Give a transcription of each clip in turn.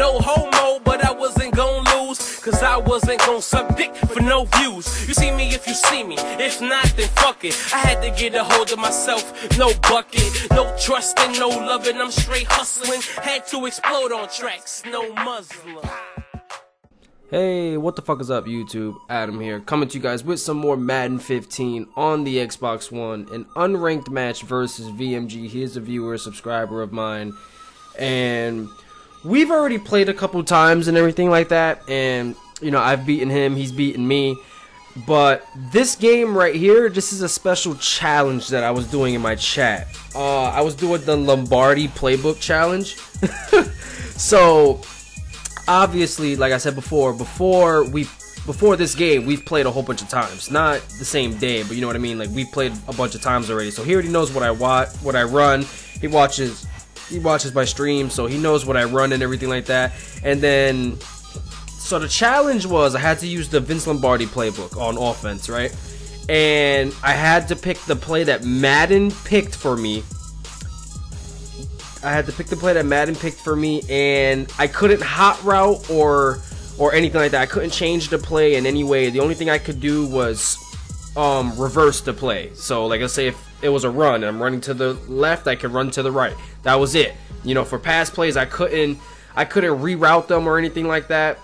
no homo, but I wasn't gon' lose, cause I wasn't gon' suck dick for no views. You see me if you see me, if not then fuck it. I had to get a hold of myself, no bucket, no trusting, no loving, I'm straight hustling. Had to explode on tracks, no Muslim. Hey, what the fuck is up, YouTube? Adam here, coming to you guys with some more Madden 15 on the Xbox One, an unranked match versus VMG. He's a viewer, subscriber of mine, and we've already played a couple times and everything like that, and you know, I've beaten him, he's beaten me, but this game right here, this is a special challenge that I was doing in my chat. I was doing the Lombardi Playbook challenge. So obviously, like I said before this game, we've played a whole bunch of times. Not the same day, but you know what I mean. Like, we've played a bunch of times already. So he already knows what I run. He watches my stream, so he knows what I run and everything like that. And then, so the challenge was I had to use the Vince Lombardi playbook on offense, right? And I had to pick the play that Madden picked for me. and I couldn't hot route or anything like that. I couldn't change the play in any way. The only thing I could do was reverse the play. So like, let's say if it was a run and I'm running to the left, I could run to the right. That was it. You know, for pass plays, I couldn't reroute them or anything like that,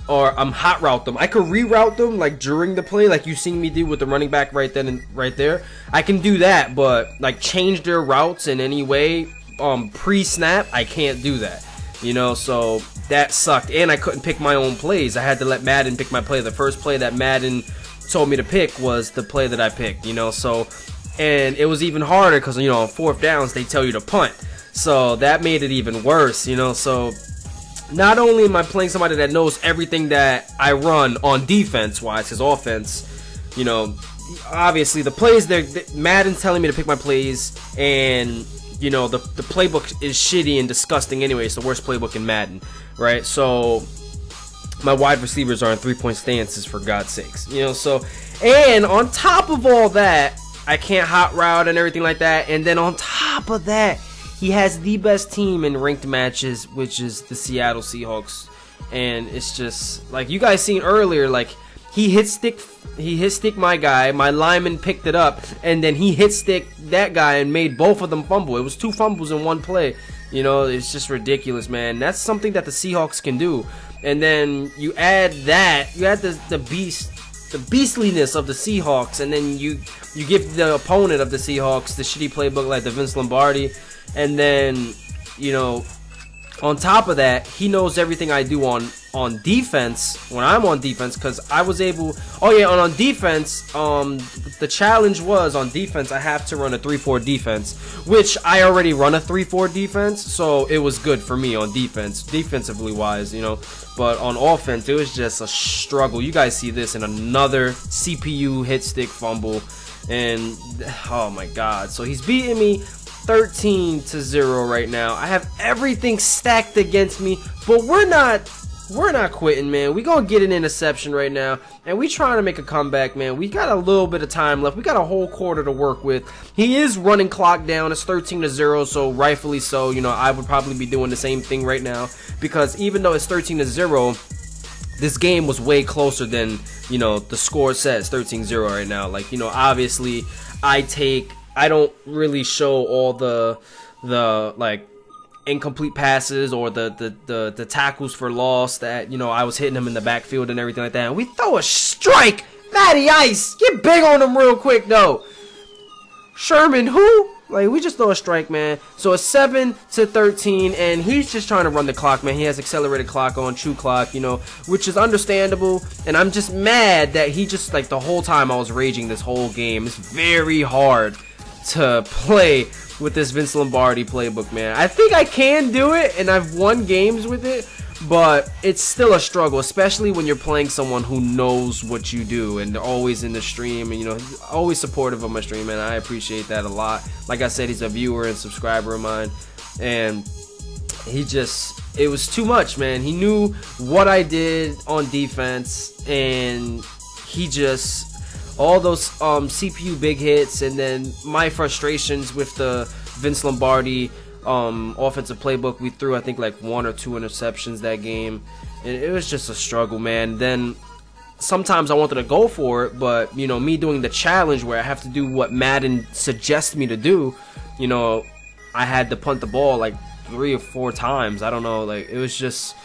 or hot route them. I could reroute them like during the play, like you seen me do with the running back right then and right there. I can do that, but like change their routes in any way pre-snap, I can't do that. You know, so that sucked. And I couldn't pick my own plays. I had to let Madden pick my play. The first play that Madden told me to pick was the play that I picked, you know. So, and it was even harder because, you know, on fourth downs they tell you to punt. So that made it even worse, you know. So not only am I playing somebody that knows everything that I run on defense wise, his offense, you know, obviously the plays there, Madden's telling me to pick my plays, and you know, the playbook is shitty and disgusting anyway. It's the worst playbook in Madden, right? So my wide receivers are in three-point stances, for God's sakes, you know. So, and on top of all that, I can't hot route and everything like that. And then on top of that, he has the best team in ranked matches, which is the Seattle Seahawks. And it's just like you guys seen earlier, like he hit stick my guy, my lineman picked it up, and then he hit stick that guy and made both of them fumble. It was 2 fumbles in one play. You know, it's just ridiculous, man. That's something that the Seahawks can do. And then you add that, you add the beastliness of the Seahawks, and then you give the opponent of the Seahawks the shitty playbook like the Vince Lombardi, and then, you know, on top of that, he knows everything I do on defense when I'm on defense, because I was able, oh yeah, on defense, the challenge was on defense I have to run a 3-4 defense, which I already run a 3-4 defense, so it was good for me on defense, defensively wise, you know. But on offense, it was just a struggle. You guys see this in another CPU hit stick fumble, and oh my god. So he's beating me 13-0 right now. I have everything stacked against me, but we're not quitting, man. We gonna get an interception right now, and we trying to make a comeback, man. We got a little bit of time left. We got a whole quarter to work with. He is running clock down. It's 13-0, so rightfully so. You know, I would probably be doing the same thing right now, because even though it's 13-0, this game was way closer than, you know, the score says. 13-0 right now. Like, you know, obviously I don't really show all the like incomplete passes or the tackles for loss that, you know, I was hitting him in the backfield and everything like that. And we throw a strike. Matty Ice, get big on him real quick though. Sherman, who? Like, we just throw a strike, man. So it's 7-13, and he's just trying to run the clock, man. He has accelerated clock on, true clock, you know, which is understandable. And I'm just mad that he just, like, the whole time I was raging this whole game. It's very hard to play with this Vince Lombardi playbook, man. I think I can do it, and I've won games with it, but it's still a struggle, especially when you're playing someone who knows what you do, and they're always in the stream, and, you know, he's always supportive of my stream, and I appreciate that a lot. Like I said, he's a viewer and subscriber of mine, and he just, it was too much, man. He knew what I did on defense, and he just, all those CPU big hits, and then my frustrations with the Vince Lombardi offensive playbook, we threw I think like 1 or 2 interceptions that game, and it was just a struggle, man. Then sometimes I wanted to go for it, but you know, me doing the challenge where I have to do what Madden suggests me to do, you know, I had to punt the ball like 3 or 4 times. I don't know, like it was just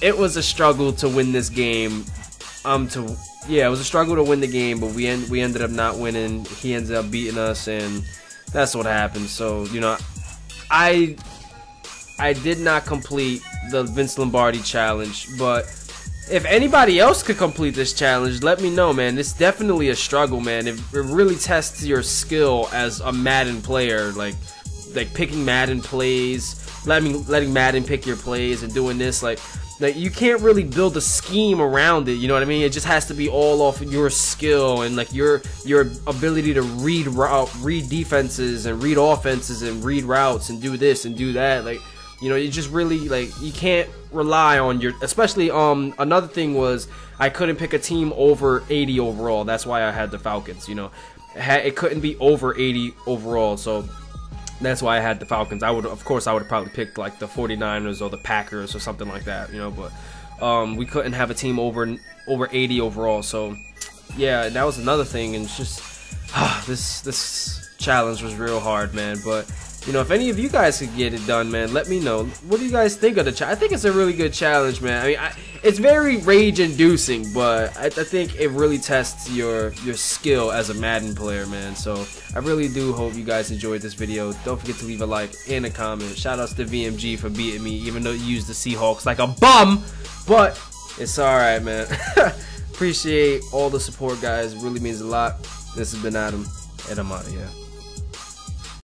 it was a struggle to win this game. It was a struggle to win the game, but we ended up not winning. He ended up beating us, and that's what happened. So, you know, I did not complete the Vince Lombardi challenge, but if anybody else could complete this challenge, let me know, man. It's definitely a struggle, man. It really tests your skill as a Madden player, like picking Madden plays, letting Madden pick your plays, and doing this, like you can't really build a scheme around it, you know what I mean? It just has to be all off your skill and like your ability to read defenses and read offenses and read routes and do this and do that. Like, you know, you just really, like, you can't rely on your, especially another thing was I couldn't pick a team over 80 overall. That's why I had the Falcons, you know. It couldn't be over 80 overall, so that's why I had the Falcons. Of course I would have probably picked like the 49ers or the Packers or something like that, you know, but we couldn't have a team over 80 overall. So yeah, that was another thing, and it's just this challenge was real hard, man. But you know, if any of you guys could get it done, man, let me know. What do you guys think of the challenge? I think it's a really good challenge, man. I mean, it's very rage-inducing, but I think it really tests your skill as a Madden player, man. So I really do hope you guys enjoyed this video. Don't forget to leave a like and a comment. Shout outs to VMG for beating me, even though you used the Seahawks like a bum. But it's alright, man. Appreciate all the support, guys. It really means a lot. This has been Adam, and I'm out of here.